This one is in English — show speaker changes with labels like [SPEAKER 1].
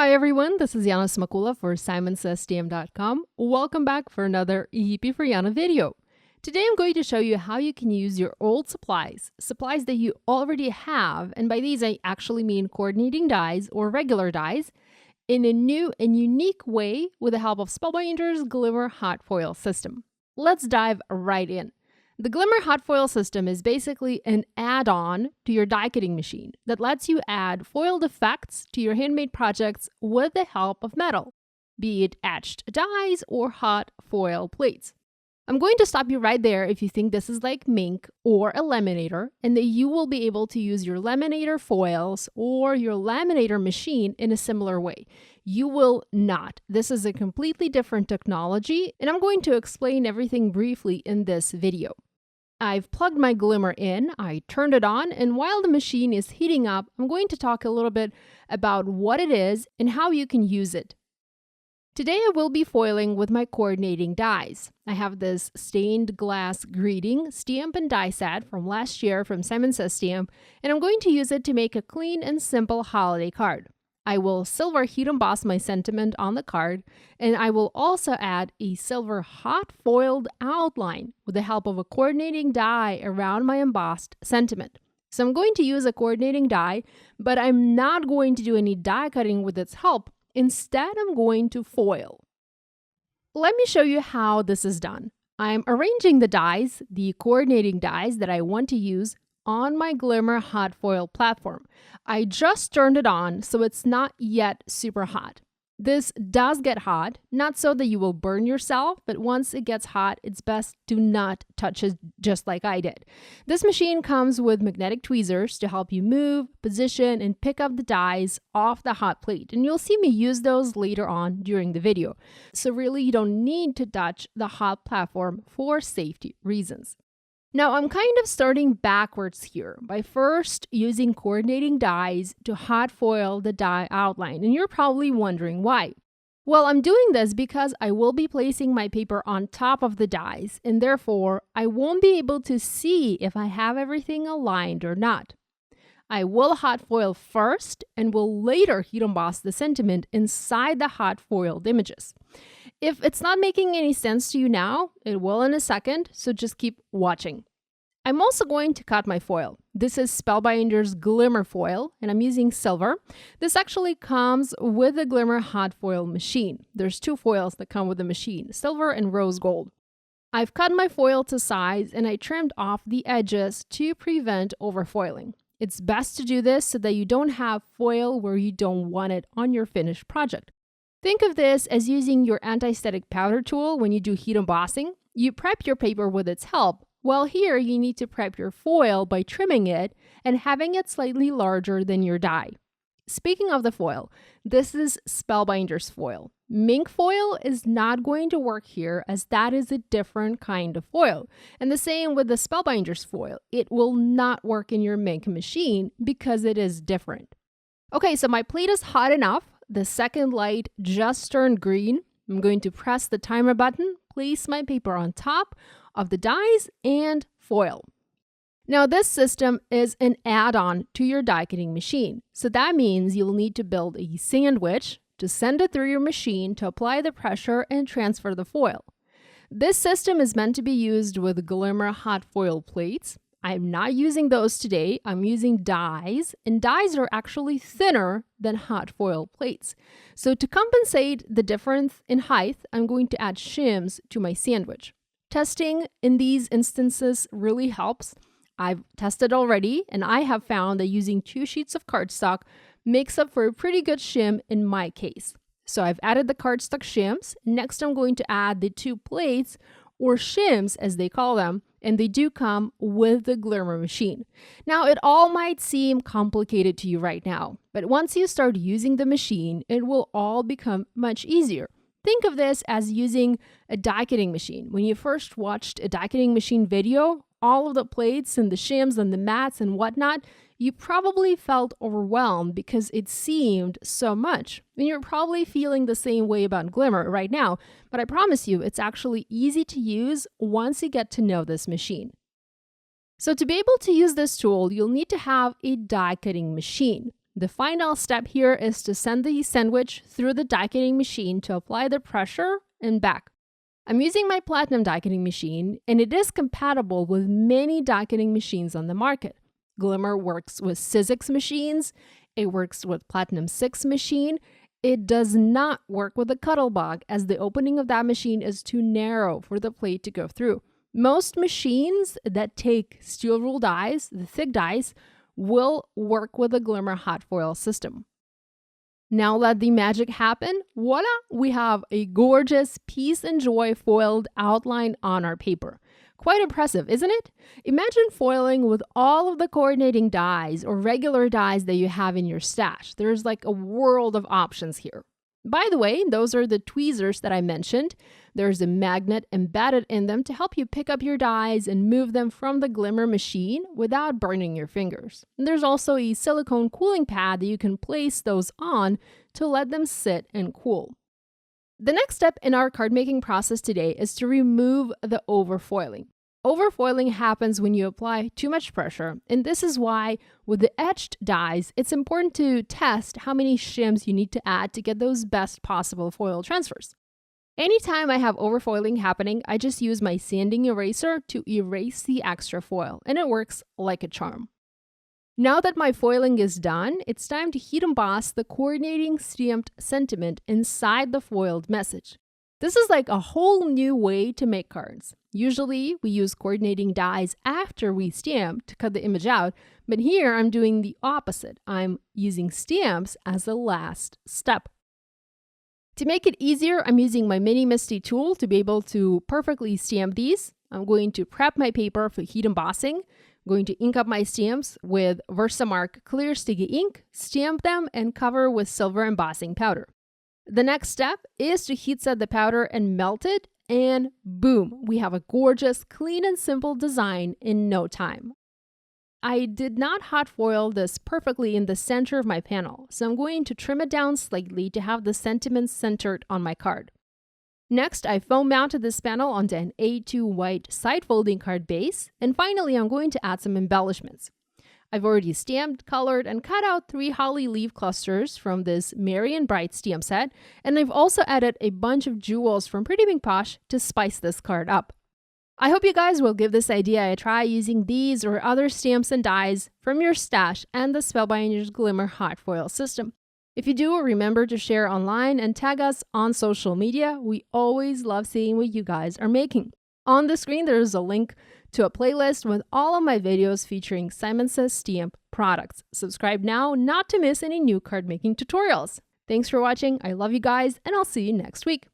[SPEAKER 1] Hi everyone, this is Yana Smakula for simonsstm.com. Welcome back for another EP for Yana video. Today I'm going to show you how you can use your old supplies that you already have, and by these I actually mean coordinating dies or regular dies, in a new and unique way with the help of Spellbinders Glimmer Hot Foil system. Let's dive right in. The Glimmer Hot Foil system is basically an add-on to your die cutting machine that lets you add foiled effects to your handmade projects with the help of metal, be it etched dies or hot foil plates. I'm going to stop you right there if you think this is like Mink or a laminator and that you will be able to use your laminator foils or your laminator machine in a similar way. You will not. This is a completely different technology, and I'm going to explain everything briefly in this video. I've plugged my Glimmer in, I turned it on, and while the machine is heating up, I'm going to talk a little bit about what it is and how you can use it. Today I will be foiling with my coordinating dies. I have this stained glass greeting stamp and die set from last year from Simon Says Stamp, and I'm going to use it to make a clean and simple holiday card. I will silver heat emboss my sentiment on the card, and I will also add a silver hot foiled outline with the help of a coordinating die around my embossed sentiment. So I'm going to use a coordinating die, but I'm not going to do any die cutting with its help. Instead, I'm going to foil. Let me show you how this is done. I'm arranging the dies, the coordinating dies that I want to use, on my Glimmer Hot Foil platform. I just turned it on, so it's not yet super hot. This does get hot, not so that you will burn yourself, but once it gets hot, it's best to not touch it just like I did. This machine comes with magnetic tweezers to help you move, position, and pick up the dies off the hot plate, and you'll see me use those later on during the video. So really, you don't need to touch the hot platform for safety reasons. Now, I'm kind of starting backwards here by first using coordinating dies to hot foil the die outline, and you're probably wondering why. Well, I'm doing this because I will be placing my paper on top of the dies, and therefore, I won't be able to see if I have everything aligned or not. I will hot foil first and will later heat emboss the sentiment inside the hot foiled images. If it's not making any sense to you now, it will in a second, so just keep watching. I'm also going to cut my foil. This is Spellbinders Glimmer Foil, and I'm using silver. This actually comes with the Glimmer Hot Foil machine. There's two foils that come with the machine, silver and rose gold. I've cut my foil to size and I trimmed off the edges to prevent overfoiling. It's best to do this so that you don't have foil where you don't want it on your finished project. Think of this as using your anti-static powder tool when you do heat embossing. You prep your paper with its help, while here you need to prep your foil by trimming it and having it slightly larger than your die. Speaking of the foil, this is Spellbinders foil. Mink foil is not going to work here as that is a different kind of foil. And the same with the Spellbinders foil. It will not work in your Mink machine because it is different. Okay, so my plate is hot enough. The second light just turned green. I'm going to press the timer button, place my paper on top of the dies, and foil. Now, this system is an add-on to your die cutting machine. So that means you'll need to build a sandwich to send it through your machine to apply the pressure and transfer the foil. This system is meant to be used with Glimmer Hot Foil plates. I'm not using those today. I'm using dies, and dies are actually thinner than hot foil plates. So to compensate the difference in height, I'm going to add shims to my sandwich. Testing in these instances really helps. I've tested already, and I have found that using 2 sheets of cardstock makes up for a pretty good shim in my case. So I've added the cardstock shims. Next, I'm going to add the 2 plates, or shims as they call them, and they do come with the Glimmer machine. Now, it all might seem complicated to you right now, but once you start using the machine, it will all become much easier. Think of this as using a die cutting machine. When you first watched a die cutting machine video, all of the plates and the shims and the mats and whatnot, you probably felt overwhelmed because it seemed so much. And you're probably feeling the same way about Glimmer right now, but I promise you it's actually easy to use once you get to know this machine. So to be able to use this tool, you'll need to have a die cutting machine. The final step here is to send the sandwich through the die cutting machine to apply the pressure and back. I'm using my Platinum die cutting machine, and it is compatible with many die cutting machines on the market. Glimmer works with Sizzix machines, it works with Platinum 6 machine. It does not work with the Cuttlebug, as the opening of that machine is too narrow for the plate to go through. Most machines that take steel rule dies, the thick dies, will work with the Glimmer Hot Foil system. Now let the magic happen. Voila! We have a gorgeous Peace and Joy foiled outline on our paper. Quite impressive, isn't it? Imagine foiling with all of the coordinating dies or regular dies that you have in your stash. There's like a world of options here. By the way, those are the tweezers that I mentioned. There's a magnet embedded in them to help you pick up your dies and move them from the Glimmer machine without burning your fingers. And there's also a silicone cooling pad that you can place those on to let them sit and cool. The next step in our card making process today is to remove the overfoiling. Overfoiling happens when you apply too much pressure, and this is why with the etched dies, it's important to test how many shims you need to add to get those best possible foil transfers. Anytime I have overfoiling happening, I just use my sanding eraser to erase the extra foil, and it works like a charm. Now that my foiling is done, it's time to heat emboss the coordinating stamped sentiment inside the foiled message. This is like a whole new way to make cards. Usually, we use coordinating dies after we stamp to cut the image out, but here I'm doing the opposite. I'm using stamps as the last step. To make it easier, I'm using my Mini Misty tool to be able to perfectly stamp these. I'm going to prep my paper for heat embossing. I'm going to ink up my stamps with Versamark clear sticky ink, stamp them, and cover with silver embossing powder. The next step is to heat set the powder and melt it, and boom, we have a gorgeous, clean and simple design in no time. I did not hot foil this perfectly in the center of my panel, so I'm going to trim it down slightly to have the sentiments centered on my card. Next, I foam mounted this panel onto an A2 white side folding card base, and finally I'm going to add some embellishments. I've already stamped, colored, and cut out 3 holly leaf clusters from this Merry and Bright stamp set, and I've also added a bunch of jewels from Pretty Pink Posh to spice this card up. I hope you guys will give this idea a try using these or other stamps and dies from your stash and the Spellbinders Glimmer Hot Foil system. If you do, remember to share online and tag us on social media. We always love seeing what you guys are making. On the screen, there is a link to a playlist with all of my videos featuring Simon Says Stamp products. Subscribe now not to miss any new card making tutorials. Thanks for watching. I love you guys, and I'll see you next week.